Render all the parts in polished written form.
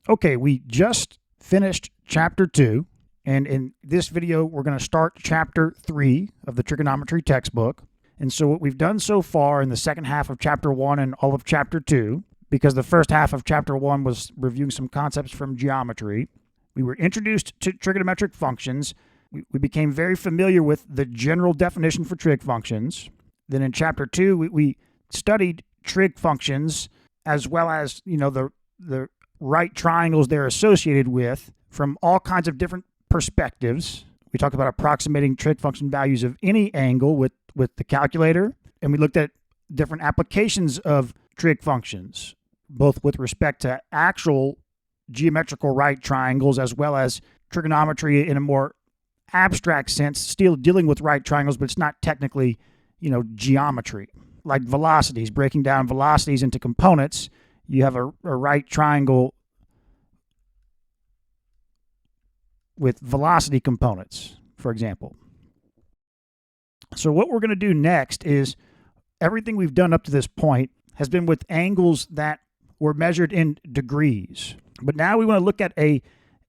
Okay, we just finished chapter 2, and in this video we're going to start chapter 3 of the trigonometry textbook. And so what we've done so far in the second half of chapter 1 and all of chapter 2, because the first half of chapter 1 was reviewing some concepts from geometry, we were introduced to trigonometric functions. We became very familiar with the general definition for trig functions. Then in chapter 2, we studied trig functions as well as, the right triangles they're associated with from all kinds of different perspectives. We talked about approximating trig function values of any angle with the calculator, and we looked at different applications of trig functions, both with respect to actual geometrical right triangles as well as trigonometry in a more abstract sense, still dealing with right triangles, but it's not technically, geometry. Like velocities, breaking down velocities into components, you have a right triangle with velocity components, for example. So what we're going to do next is everything we've done up to this point has been with angles that were measured in degrees. But now we want to look at a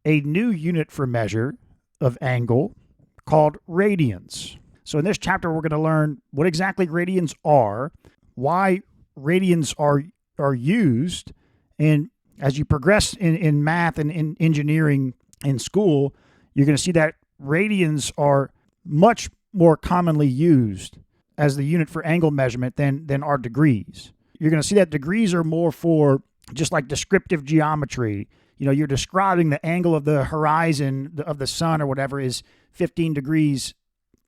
new unit for measure of angle called radians. So in this chapter, we're going to learn what exactly radians are, why radians are used, and as you progress in math and in engineering in school, you're going to see that radians are much more commonly used as the unit for angle measurement than are degrees. You're going to see that degrees are more for just like descriptive geometry. You're describing the angle of the horizon of the sun or whatever is 15 degrees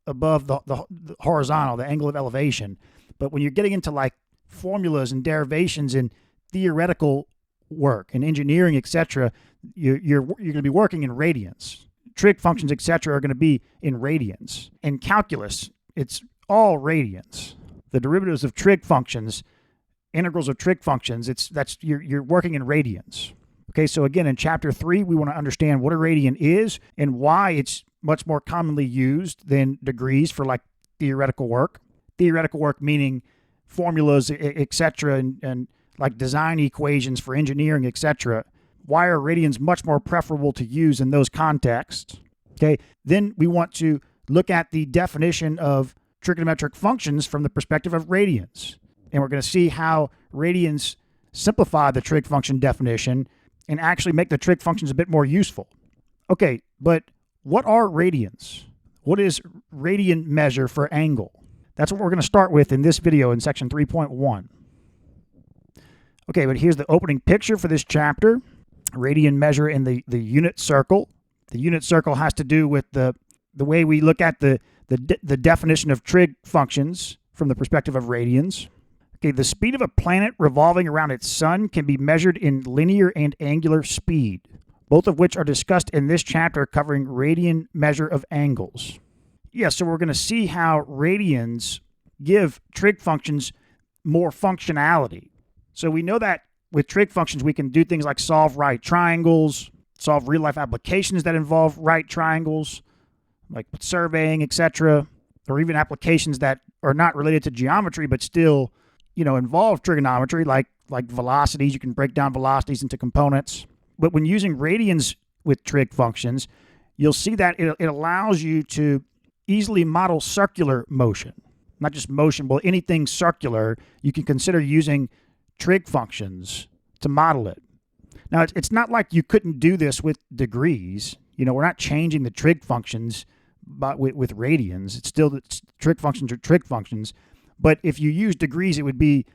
above the horizontal, the angle of elevation. But when you're getting into like formulas and derivations and theoretical work and engineering, etc., you're going to be working in radians. Trig functions, etc., are going to be in radians. In calculus, it's all radians. The derivatives of trig functions, integrals of trig functions, you're working in radians. Okay, so again, in chapter 3, we want to understand what a radian is and why it's much more commonly used than degrees for like theoretical work. Theoretical work meaning formulas, etc., and like design equations for engineering, etc. Why are radians much more preferable to use in those contexts? Okay, then we want to look at the definition of trigonometric functions from the perspective of radians. And we're going to see how radians simplify the trig function definition and actually make the trig functions a bit more useful. Okay, but what are radians? What is radian measure for angle? That's what we're going to start with in this video in section 3.1. Okay, but here's the opening picture for this chapter. Radian measure in the unit circle. The unit circle has to do with the way we look at the definition of trig functions from the perspective of radians. Okay, the speed of a planet revolving around its sun can be measured in linear and angular speed, both of which are discussed in this chapter covering radian measure of angles. Yeah, so we're going to see how radians give trig functions more functionality. So we know that with trig functions, we can do things like solve right triangles, solve real-life applications that involve right triangles, like surveying, etc., or even applications that are not related to geometry but still, involve trigonometry, like velocities. You can break down velocities into components. But when using radians with trig functions, you'll see that it allows you to easily model circular motion. Not just motion, but anything circular, you can consider using trig functions to model it. Now, it's not like you couldn't do this with degrees. We're not changing the trig functions but with radians. It's still trig functions are trig functions. But if you use degrees, it would be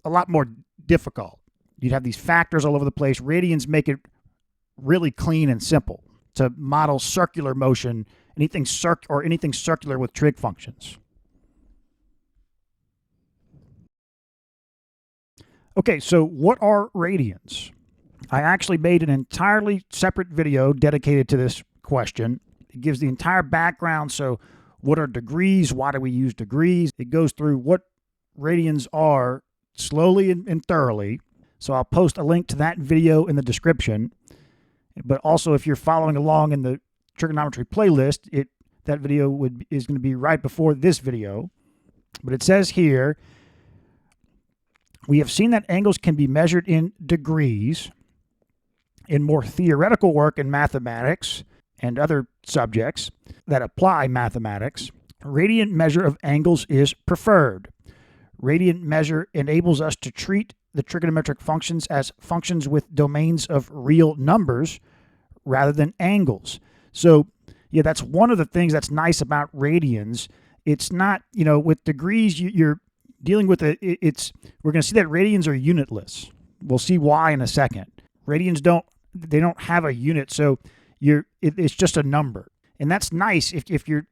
a lot more difficult. You'd have these factors all over the place. Radians make it really clean and simple to model circular motion, anything circular with trig functions. Okay, so what are radians? I actually made an entirely separate video dedicated to this question. It gives the entire background. So what are degrees? Why do we use degrees? It goes through what radians are slowly and thoroughly. So I'll post a link to that video in the description. But also, if you're following along in the trigonometry playlist, that video is going to be right before this video. But it says here, we have seen that angles can be measured in degrees in more theoretical work in mathematics and other subjects that apply mathematics, radian measure of angles is preferred. Radian measure enables us to treat the trigonometric functions as functions with domains of real numbers rather than angles. So, yeah, that's one of the things that's nice about radians. It's not, with degrees, you're dealing with we're going to see that radians are unitless. We'll see why in a second. Radians don't have a unit, so it's just a number. And that's nice if you're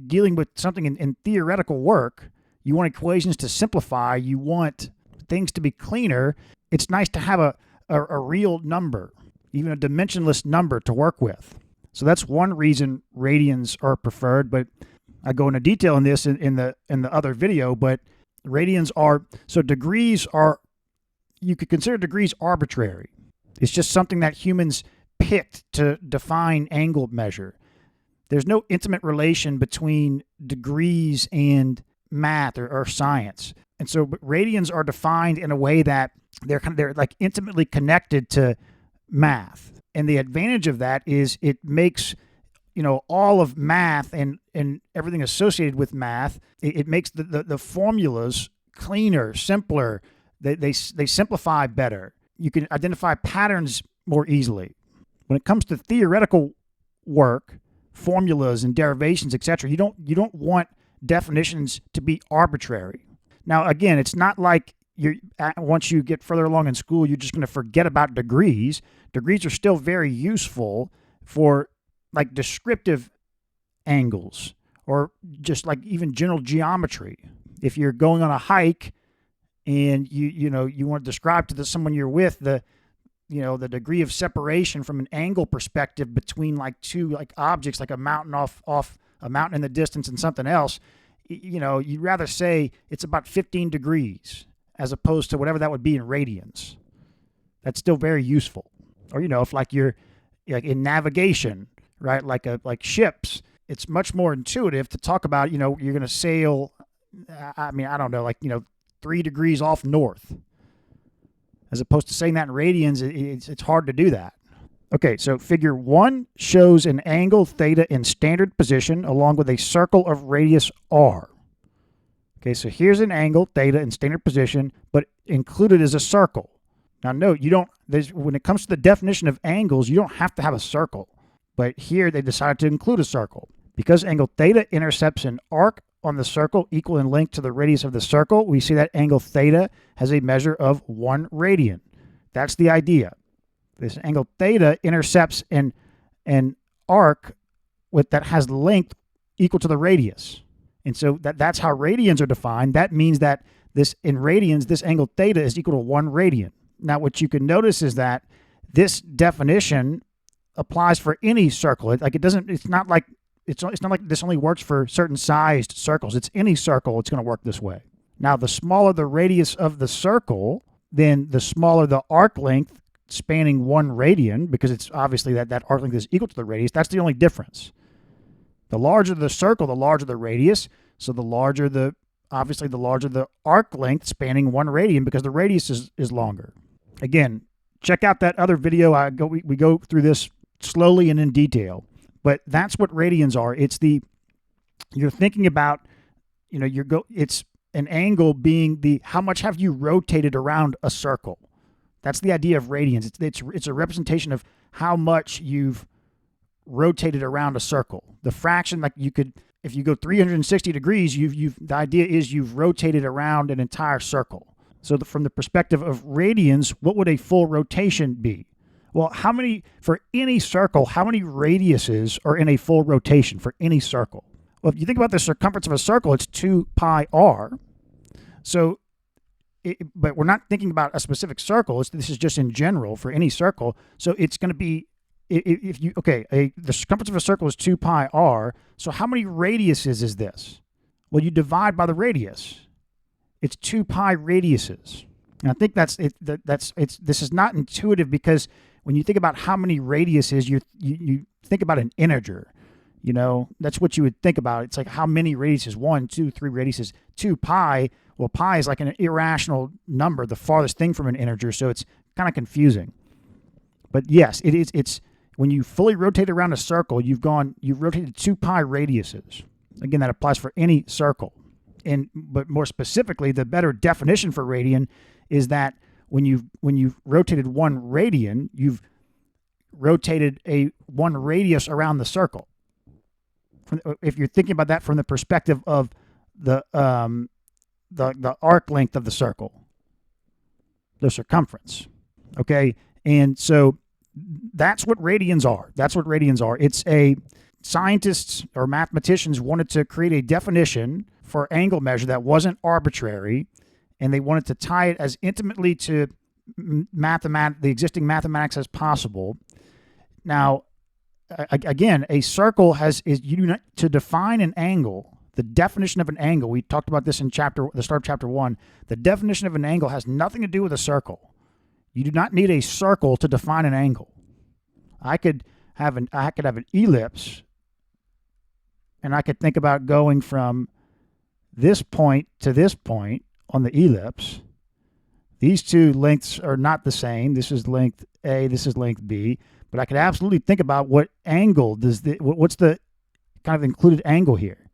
dealing with something in theoretical work. You want equations to simplify. You want things to be cleaner. It's nice to have a real number, even a dimensionless number to work with. So that's one reason radians are preferred, but I go into detail in this in the other video, but radians degrees are, you could consider degrees arbitrary. It's just something that humans picked to define angle measure. There's no intimate relation between degrees and math or science. And so radians are defined in a way that they're like intimately connected to math. And the advantage of that is it makes, all of math and everything associated with math, it makes the formulas cleaner, simpler. They simplify better. You can identify patterns more easily. When it comes to theoretical work, formulas and derivations, etc., you don't want definitions to be arbitrary. Now, again, it's not like once you get further along in school, you're just going to forget about degrees. Degrees are still very useful for like descriptive angles or just like even general geometry. If you're going on a hike and you want to describe to someone you're with the degree of separation from an angle perspective between like two like objects, like a mountain off a mountain in the distance and something else, you'd rather say it's about 15 degrees as opposed to whatever that would be in radians. That's still very useful. Or, if like you're like in navigation, right? Like ships, it's much more intuitive to talk about, you're going to sail, I don't know, 3 degrees off north. As opposed to saying that in radians, it's hard to do that. Okay, so figure 1 shows an angle theta in standard position along with a circle of radius r. Okay, so here's an angle theta in standard position, but included is a circle. Now note, when it comes to the definition of angles, you don't have to have a circle. But here they decided to include a circle. Because angle theta intercepts an arc on the circle equal in length to the radius of the circle, we see that angle theta has a measure of 1 radian. That's the idea. This angle theta intercepts an arc that has length equal to the radius. And so that's how radians are defined. That means that in radians, this angle theta is equal to 1 radian. Now, what you can notice is that this definition applies for any circle. It's not like this only works for certain sized circles. It's any circle, it's going to work this way. Now, the smaller the radius of the circle, then the smaller the arc length spanning 1 radian, because it's obviously that arc length is equal to the radius. That's the only difference. The larger the circle, the larger the radius. So the larger the arc length spanning 1 radian, because the radius is longer. Again, check out that other video. We go through this slowly and in detail. But that's what radians are. You're thinking about, it's an angle being how much have you rotated around a circle. That's the idea of radians. It's a representation of how much you've rotated around a circle. The fraction, if you go 360 degrees, the idea is you've rotated around an entire circle. So from the perspective of radians, what would a full rotation be? Well, for any circle, how many radiuses are in a full rotation for any circle? Well, if you think about the circumference of a circle, it's 2 pi r. So, but we're not thinking about a specific circle. This is just in general for any circle. So it's going to be, the circumference of a circle is 2 pi r. So how many radiuses is this? Well, you divide by the radius. It's 2 pi radiuses. And I think this is not intuitive, because when you think about how many radiuses, you think about an integer. That's what you would think about. It's like how many radiuses? 1, 2, 3 radiuses. 2 pi. Well, pi is like an irrational number, the farthest thing from an integer, so it's kind of confusing. But yes, it is. It's when you fully rotate around a circle, you've rotated 2 pi radiuses. Again, that applies for any circle. But more specifically, the better definition for radian is that when you've rotated 1 radian, you've rotated a 1 radius around the circle. If you're thinking about that from the perspective of the arc length of the circle, the circumference. Okay, and so that's what radians are. It's scientists or mathematicians wanted to create a definition for angle measure that wasn't arbitrary, and they wanted to tie it as intimately to the existing mathematics as possible. Now, again, a circle to define an angle. The definition of an angle, we talked about this in the start of chapter 1. The definition of an angle has nothing to do with a circle. You do not need a circle to define an angle. I could have an ellipse, and I could think about going from this point to this point on the ellipse. These two lengths are not the same. This is length A, this is length B. But I could absolutely think about what angle what's the kind of included angle here.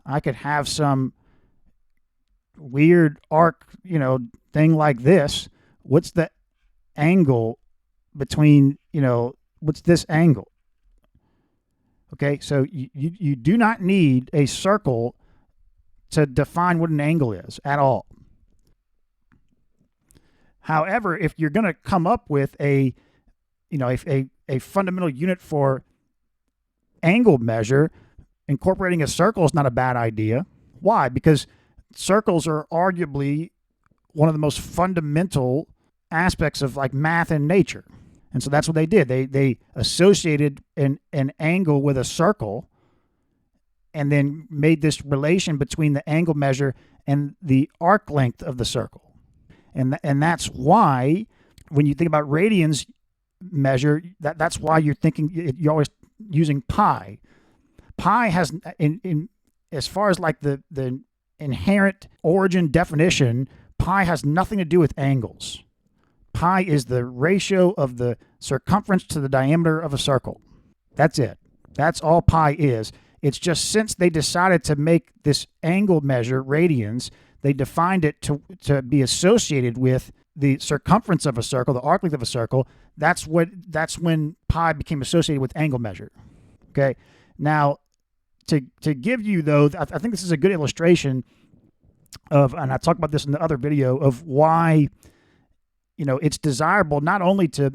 I could have some weird arc, thing like this. What's the angle between, what's this angle? Okay, so you do not need a circle to define what an angle is at all. However, if you're going to come up with a fundamental unit for angle measure, incorporating a circle is not a bad idea. Why? Because circles are arguably one of the most fundamental aspects of like math and nature. And so that's what they did. They associated an angle with a circle and then made this relation between the angle measure and the arc length of the circle. And that's why when you think about radians measure, that's why you're always using pi. Pi has, in as far as like the inherent origin definition, pi has nothing to do with angles. Pi is the ratio of the circumference to the diameter of a circle. That's it. That's all pi is. It's just since they decided to make this angle measure, radians, they defined it to be associated with the circumference of a circle, the arc length of a circle. That's when pi became associated with angle measure. Okay. Now, to give you though, I think this is a good illustration of, and I talked about this in the other video, of why it's desirable not only to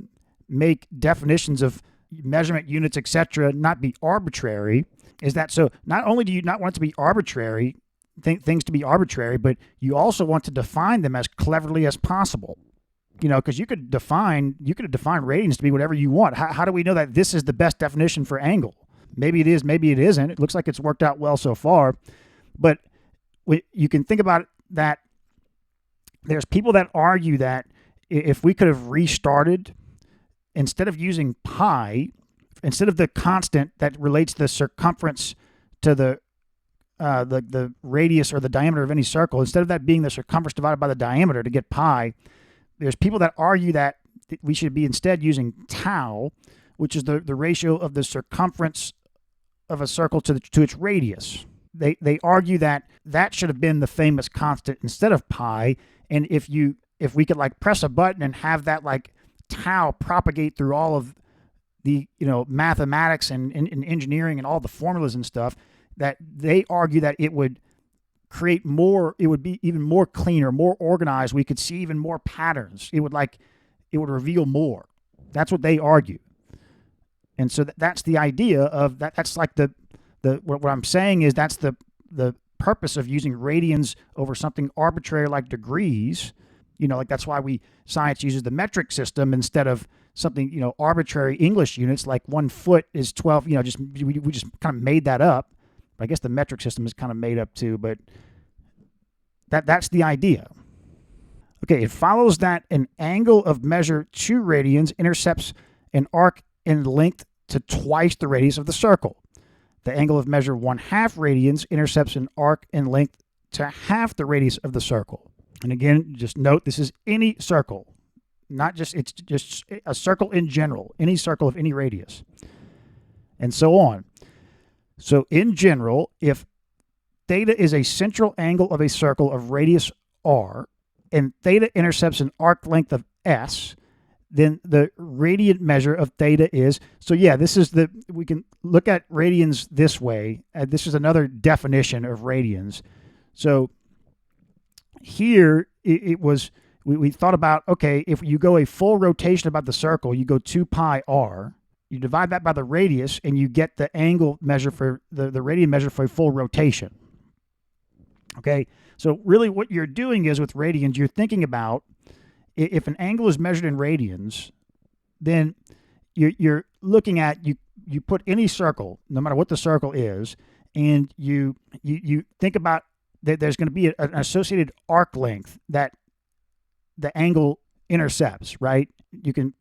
make definitions of measurement units, etc., not be arbitrary. Is that so? Not only do you not want it to be arbitrary, things to be arbitrary, but you also want to define them as cleverly as possible. Because you could define radians to be whatever you want. How do we know that this is the best definition for angle? Maybe it is, maybe it isn't. It looks like it's worked out well so far. But you can think about that. There's people that argue that if we could have restarted, instead of using pi, instead of the constant that relates the circumference to the radius or the diameter of any circle, instead of that being the circumference divided by the diameter to get pi, there's people that argue that we should be instead using tau, which is the ratio of the circumference of a circle to its radius. They argue that should have been the famous constant instead of pi, and if we could like press a button and have that like tau propagate through all of the mathematics and engineering and all the formulas and stuff, that they argue that it would create more, it would be even more cleaner, more organized. We could see even more patterns. It would reveal more. That's what they argue. And so that's the idea of that. That's like what I'm saying is that's the purpose of using radians over something arbitrary like degrees. That's why science uses the metric system instead of something, arbitrary English units, like 1 foot is 12, we just kind of made that up. I guess the metric system is kind of made up too, but that's the idea. Okay, it follows that an angle of measure 2 radians intercepts an arc in length to twice the radius of the circle. The angle of measure 1/2 radians intercepts an arc in length to half the radius of the circle. And again, just note this is any circle. not just, it's just a circle in general, any circle of any radius, and so on. So in general, if theta is a central angle of a circle of radius r, and theta intercepts an arc length of s, then the radiant measure of theta is, so yeah, this is we can look at radians this way. This is another definition of radians. So here it was, we thought about, okay, if you go a full rotation about the circle, you go 2 pi r, you divide that by the radius, and you get the angle measure for the radian measure for a full rotation. Okay, so really what you're doing is with radians, you're thinking about, if an angle is measured in radians, then you're looking at, you put any circle, no matter what the circle is, and you think about that there's going to be an associated arc length that the angle intercepts, right? You can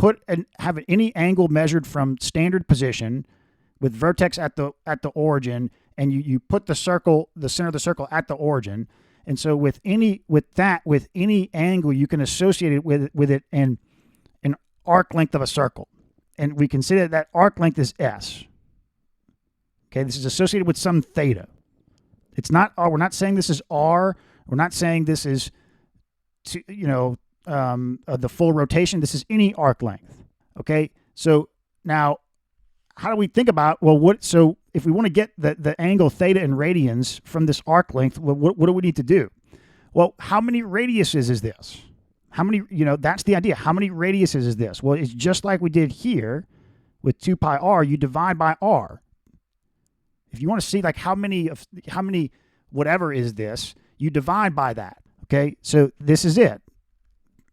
have any angle measured from standard position with vertex at the origin, and you put the center of the circle at the origin. And so with any angle, you can associate it with it in an arc length of a circle. And we consider that arc length is S. Okay, this is associated with some theta. It's not, we're not saying this is R. We're not saying this is, the full rotation. This is any arc length. Okay, so now how do we think about, so if we want to get the angle theta in radians from this arc length, what do we need to do? Well, how many radiuses is this? How many, that's the idea. How many radiuses is this? Well, it's just like we did here with 2 pi r, you divide by r. If you want to see like how many whatever is this, you divide by that. Okay, so this is it.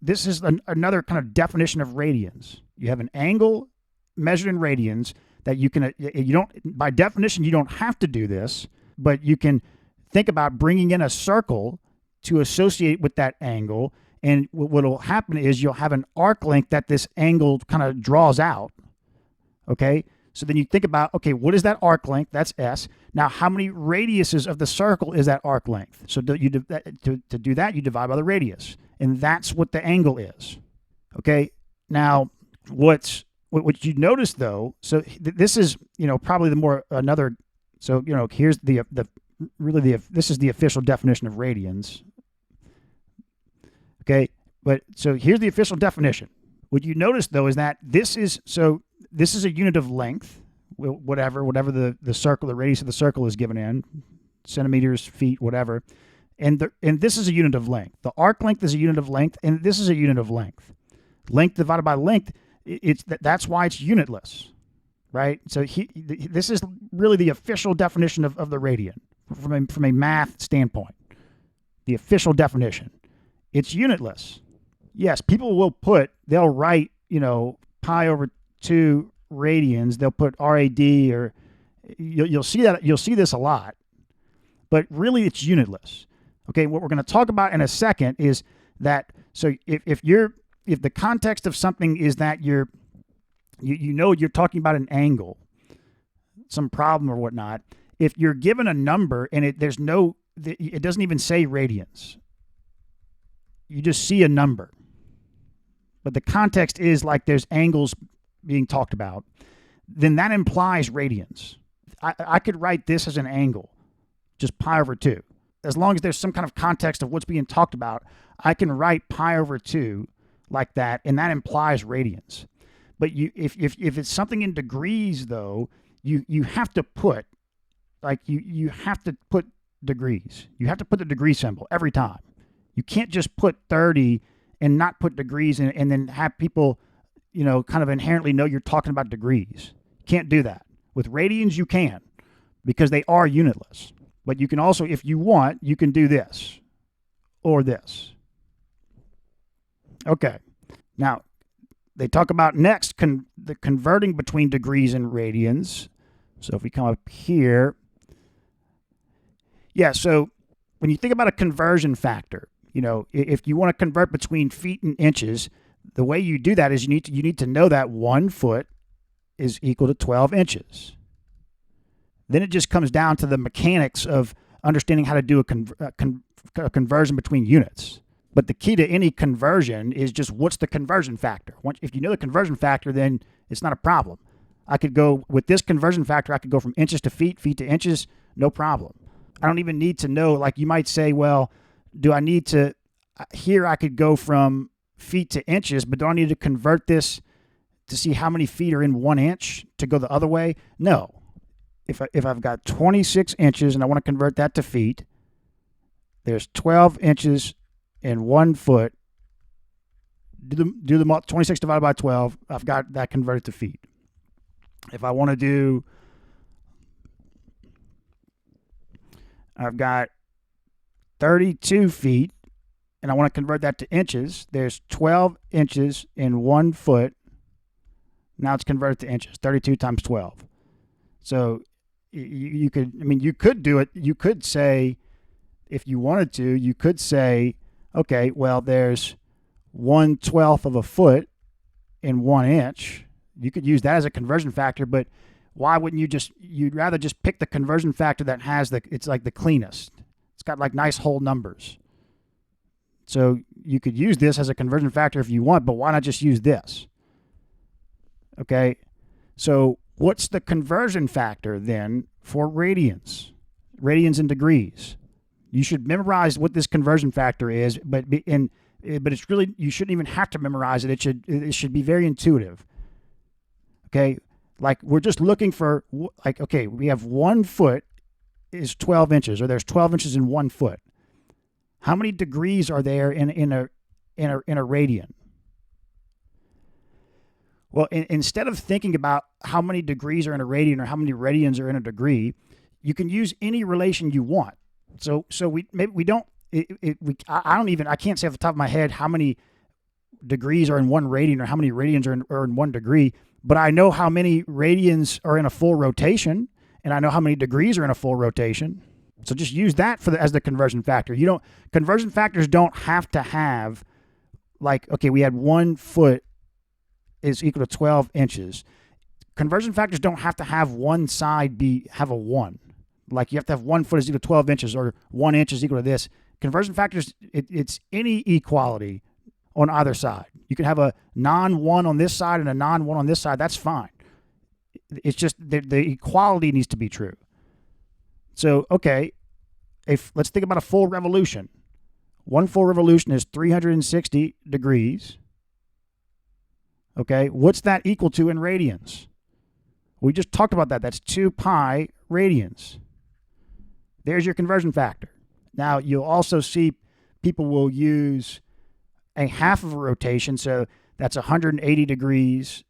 This is another kind of definition of radians. You have an angle measured in radians that you don't, by definition, you don't have to do this, but you can think about bringing in a circle to associate with that angle. And what will happen is you'll have an arc length that this angle kind of draws out. Okay, so then you think about, okay, what is that arc length? That's S. Now, how many radiuses of the circle is that arc length? So to do that, you divide by the radius, and that's what the angle is. Okay, now what you notice though, so this is, probably here's this is the official definition of radians. Okay, but so here's the official definition. What you notice though is that this is a unit of length, whatever the circle, the radius of the circle is given in centimeters, feet, whatever, and this is a unit of length. The arc length is a unit of length, and this is a unit of length. Length divided by length, that's why it's unitless, right? So this is really the official definition of the radian from a math standpoint. The official definition, it's unitless. Yes, people they'll write, pi over 2 radians. They'll put RAD, or you'll see this a lot, but really it's unitless. Okay, what we're going to talk about in a second is that, so if the context of something is that you're talking about an angle, some problem or whatnot, if you're given a number and it doesn't even say radians, you just see a number, but the context is like there's angles being talked about, then that implies radians. I could write this as an angle, just pi over 2. As long as there's some kind of context of what's being talked about, I can write pi over 2 like that, and that implies radians. But if it's something in degrees, though, you have to put, you have to put degrees. You have to put the degree symbol every time. You can't just put 30 and not put degrees and then have people, kind of inherently know you're talking about degrees. You can't do that. With radians, you can, because they are unitless. But you can also, if you want, you can do this or this. Okay. Now, they talk about next the converting between degrees and radians. So if we come up here, yeah, so when you think about a conversion factor, if you want to convert between feet and inches, the way you do that is you need to know that 1 foot is equal to 12 inches. Then it just comes down to the mechanics of understanding how to do a conversion between units. But the key to any conversion is just what's the conversion factor. If you know the conversion factor, then it's not a problem. I could go with this conversion factor, I could go from inches to feet, feet to inches, no problem. I don't even need to know, like you might say, well, do I need to, here I could go from feet to inches, but do I need to convert this to see how many feet are in 1 inch to go the other way? No. If I've got 26 inches and I want to convert that to feet, there's 12 inches in 1 foot. Do the 26 divided by 12. I've got that converted to feet. If I want to do, I've got 32 feet and I want to convert that to inches. There's 12 inches in 1 foot. Now it's converted to inches, 32 times 12. So you could do it. You could say, if you wanted to, you could say, okay, well, there's 1/12 of a foot in 1 inch. You could use that as a conversion factor, but why wouldn't you'd rather just pick the conversion factor that has it's like the cleanest. It's got like nice whole numbers. So you could use this as a conversion factor if you want, but why not just use this? Okay. So what's the conversion factor then for radians? Radians in degrees. You should memorize what this conversion factor is, but it's really, you shouldn't even have to memorize it. It should be very intuitive. Okay, like we're just looking for, like, okay, we have 1 foot is 12 inches, or there's 12 inches in 1 foot. How many degrees are there in a radian? Well, instead of thinking about how many degrees are in a radian or how many radians are in a degree, you can use any relation you want. So I can't say off the top of my head how many degrees are in 1 radian or how many radians are in 1 degree, but I know how many radians are in a full rotation, and I know how many degrees are in a full rotation. So just use that as the conversion factor. Conversion factors don't have to have, like, okay, we had 1 foot is equal to 12 inches. Conversion factors don't have to have one side have a 1. Like you have to have 1 foot is equal to 12 inches or 1 inch is equal to this. Conversion factors, it's any equality on either side. You can have a non-1 on this side and a non-1 on this side. That's fine. It's just the equality needs to be true. So, okay, let's think about a full revolution. 1 full revolution is 360 degrees. Okay, what's that equal to in radians? We just talked about that. That's 2 pi radians. There's your conversion factor. Now, you'll also see people will use a half of a rotation, so that's 180 degrees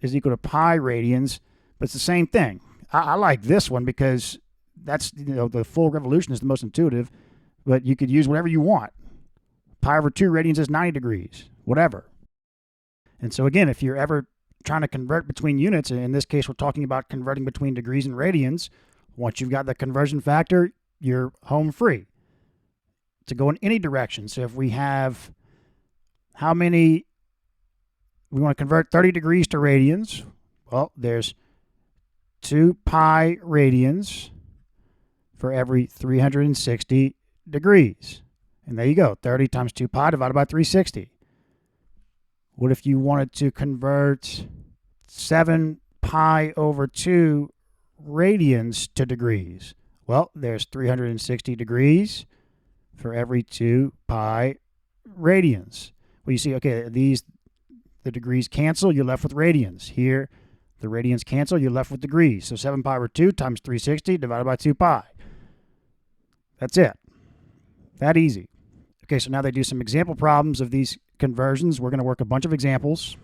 is equal to pi radians, but it's the same thing. I like this one because that's, the full revolution is the most intuitive, but you could use whatever you want. Pi over 2 radians is 90 degrees, whatever. And so again, if you're ever trying to convert between units, and in this case we're talking about converting between degrees and radians, once you've got the conversion factor, you're home free to go in any direction. So if we have we want to convert 30 degrees to radians, well, there's 2 pi radians for every 360 degrees. And there you go, 30 times 2 pi divided by 360. What if you wanted to convert 7 pi over 2 radians to degrees? Well, there's 360 degrees for every 2 pi radians. Well, you see, okay, the degrees cancel, you're left with radians. Here, the radians cancel, you're left with degrees. So 7 pi over 2 times 360 divided by 2 pi. That's it. That easy. Okay, so now they do some example problems of these conversions. We're going to work a bunch of examples.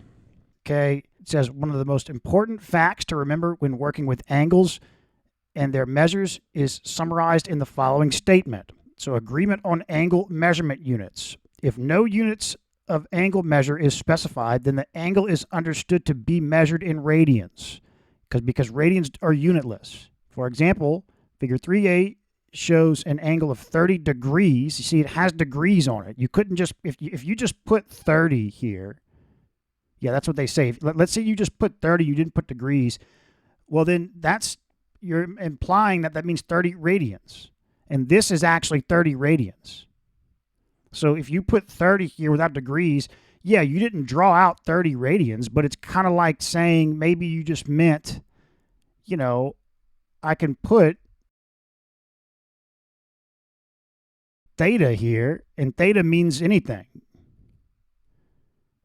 Okay, it says one of the most important facts to remember when working with angles and their measures is summarized in the following statement. So agreement on angle measurement units. If no units of angle measure is specified, then the angle is understood to be measured in radians because radians are unitless. For example, figure 3a shows an angle of 30 degrees. You see, it has degrees on it. You couldn't just, if you just put 30 here, yeah, that's what they say. Let's say you just put 30, you didn't put degrees. Well, then you're implying that means 30 radians. And this is actually 30 radians. So if you put 30 here without degrees, yeah, you didn't draw out 30 radians, but it's kind of like saying maybe you just meant, I can put theta here, and theta means anything.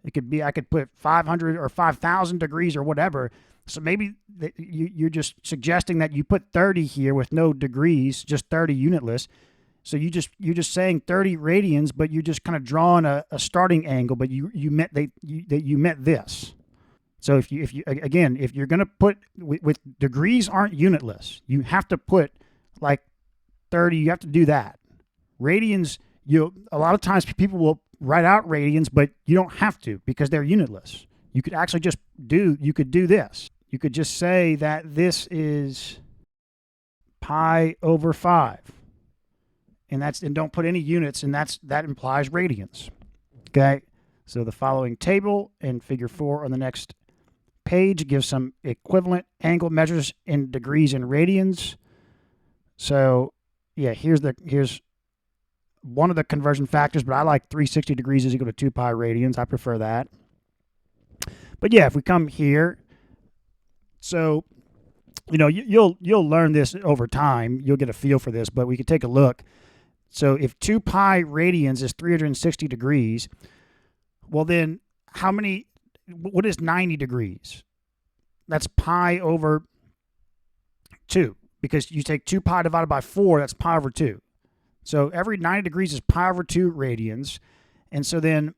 It could be, I could put 500 or 5,000 degrees or whatever. So maybe you're just suggesting that you put 30 here with no degrees, just 30 unitless. So you're just saying 30 radians, but you're just kind of drawing a starting angle, but you meant that you meant this. So if you again, if you're going to put with degrees aren't unitless, you have to put like 30. You have to do that. Radians, a lot of times people will write out radians, but you don't have to because they're unitless. You could actually just do this. You could just say that this is pi over 5. And don't put any units, and that implies radians. Okay? So the following table and figure 4 on the next page gives some equivalent angle measures in degrees and radians. So yeah, here's one of the conversion factors, but I like 360 degrees is equal to 2 pi radians. I prefer that. But yeah, if we come here, so you'll learn this over time. You'll get a feel for this, but we could take a look. So if 2 pi radians is 360 degrees, well then what is 90 degrees? That's pi over 2, because you take 2 pi divided by 4, that's pi over 2. So every 90 degrees is pi over 2 radians. And so then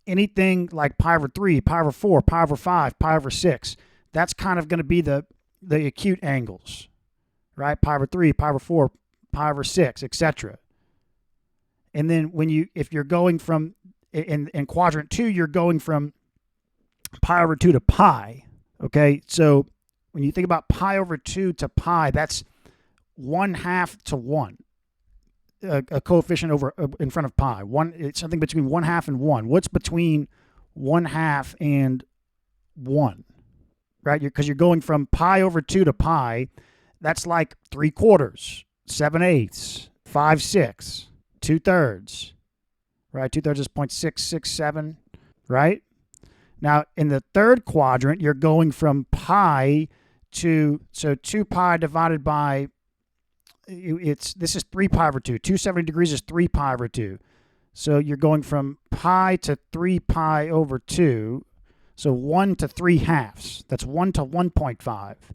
anything like pi over 3, pi over 4, pi over 5, pi over 6, that's kind of going to be the acute angles, right? Pi over 3, pi over 4, pi over 6, etc. And then if you're going from, in quadrant 2, you're going from pi over 2 to pi, okay? So when you think about pi over 2 to pi, that's 1/2 to 1. A coefficient over in front of pi. It's something between 1/2 and 1. What's between 1/2 and 1? Right? Because you're going from pi over 2 to pi. That's like 3/4, 7/8, 5/6, 2/3. Right? 2/3 is 0.667. Right? Now in the third quadrant, you're going from pi to 2 pi divided by, this is 3 pi over 2. 270 degrees is 3 pi over 2. So you're going from pi to 3 pi over 2. So 1 to 3/2. That's 1 to 1.5.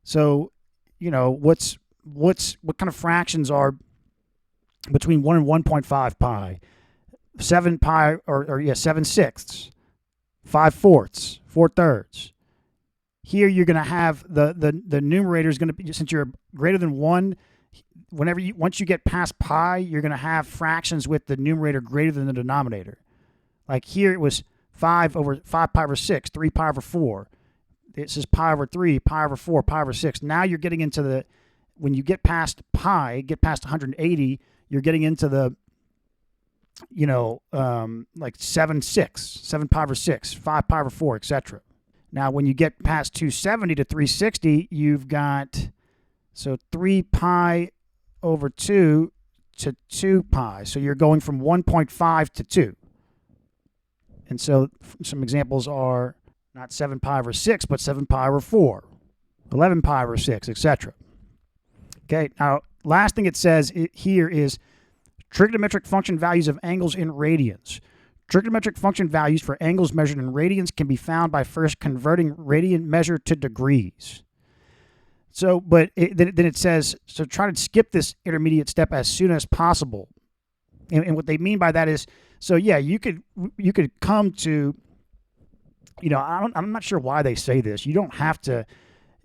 So, what kind of fractions are between 1 and 1.5 pi? 7 pi, 7/6, 5/4, 4/3. Here you're going to have the numerator is going to be, since you're greater than 1, once you get past pi, you're going to have fractions with the numerator greater than the denominator. Like here it was 5 pi over 6, 3 pi over 4. This is pi over 3, pi over 4, pi over 6. Now you're getting into when you get past pi, get past 180, you're getting into the, like 7/6, 7 pi over 6, 5 pi over 4, etc. Now, when you get past 270 to 360, you've got, 3 pi over 2 to 2 pi. So you're going from 1.5 to 2. And so some examples are not 7 pi over 6, but 7 pi over 4, 11 pi over 6, etc. Okay, now, last thing it says here is trigonometric function values of angles in radians. Trigonometric function values for angles measured in radians can be found by first converting radian measure to degrees. So, but then it says, so try to skip this intermediate step as soon as possible. And what they mean by that is, so yeah, you could come to, I'm not sure why they say this. You don't have to,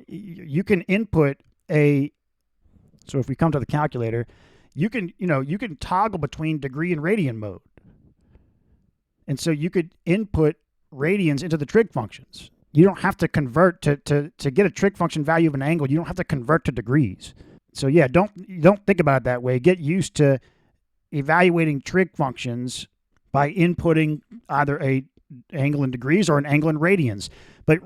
you can input so if we come to the calculator, you can toggle between degree and radian mode. And so you could input radians into the trig functions. You don't have to convert to get a trig function value of an angle. You don't have to convert to degrees. So yeah, don't think about it that way. Get used to evaluating trig functions by inputting either a angle in degrees or an angle in radians. But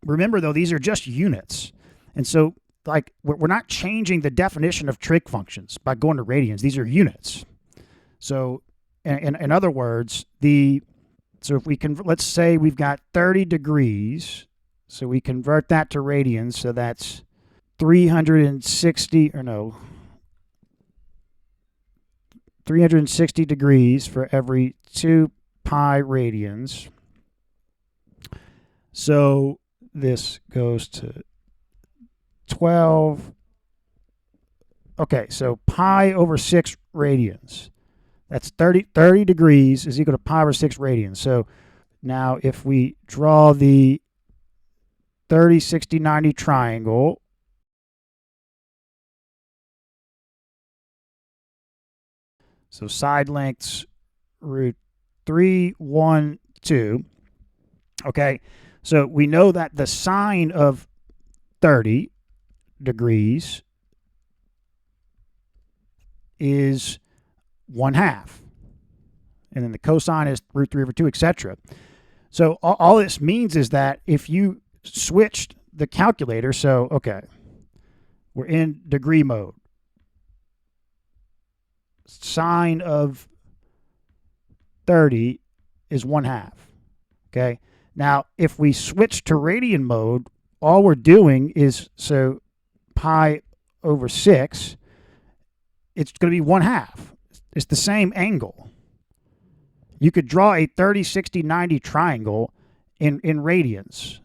remember though, these are just units. And so like we're not changing the definition of trig functions by going to radians. These are units. So in other words, so if we can, let's say we've got 30 degrees, so we convert that to radians, so that's 360, or no, 360 degrees for every 2 pi radians. So this goes to 12. Okay, so pi over 6 radians. That's 30 degrees is equal to pi over 6 radians. So now if we draw the 30, 60, 90 triangle, so side lengths root 3, 1, 2. Okay, so we know that the sine of 30 degrees is 1/2. And then the cosine is root 3 over 2, etc. So all this means is that if you switched the calculator, so, okay, we're in degree mode. Sine of 30 is 1/2. Okay. Now, if we switch to radian mode, all we're doing is, so pi over 6, it's going to be 1/2. It's the same angle. You could draw a 30, 60, 90 triangle in radians.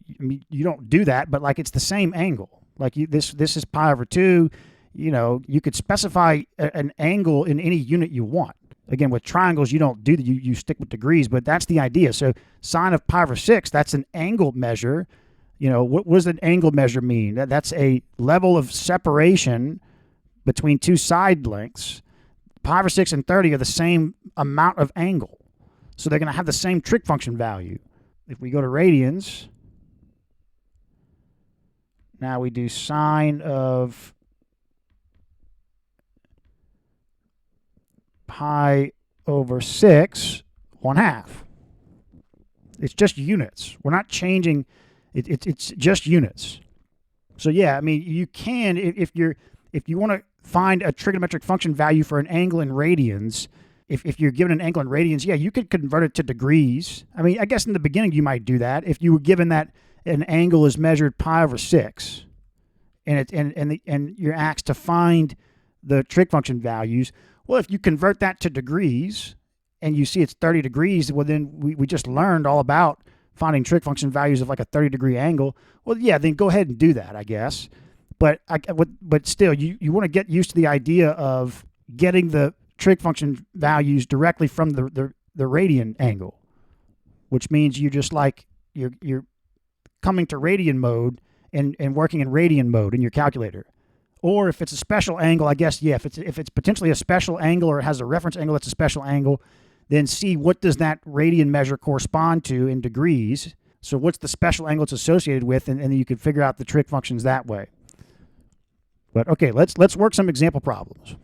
I mean, you don't do that, but like it's the same angle. Like this is pi over 2. You know, you could specify an angle in any unit you want. Again, with triangles, you don't do that. You stick with degrees, but that's the idea. So sine of pi over 6, that's an angle measure. You know, what does an angle measure mean? That's a level of separation between two side lengths. Pi over 6 and 30 are the same amount of angle. So they're going to have the same trig function value. If we go to radians, now we do sine of pi over 6, 1/2. It's just units. We're not changing. It's just units. So yeah, I mean, you can, if you want to find a trigonometric function value for an angle in radians, if you're given an angle in radians, yeah, you could convert it to degrees. I mean, I guess in the beginning you might do that if you were given that an angle is measured pi over 6, and you're asked to find the trig function values. Well, if you convert that to degrees and you see it's 30 degrees, well, then we just learned all about finding trig function values of like a 30-degree angle. Well, yeah, then go ahead and do that, I guess. But still, you want to get used to the idea of getting the trig function values directly from the radian angle, which means you're just like you're coming to radian mode and working in radian mode in your calculator. Or if it's a special angle, I guess, yeah, if it's potentially a special angle or it has a reference angle that's a special angle, then see what does that radian measure correspond to in degrees. So what's the special angle it's associated with, and then you can figure out the trig functions that way. But okay, let's work some example problems.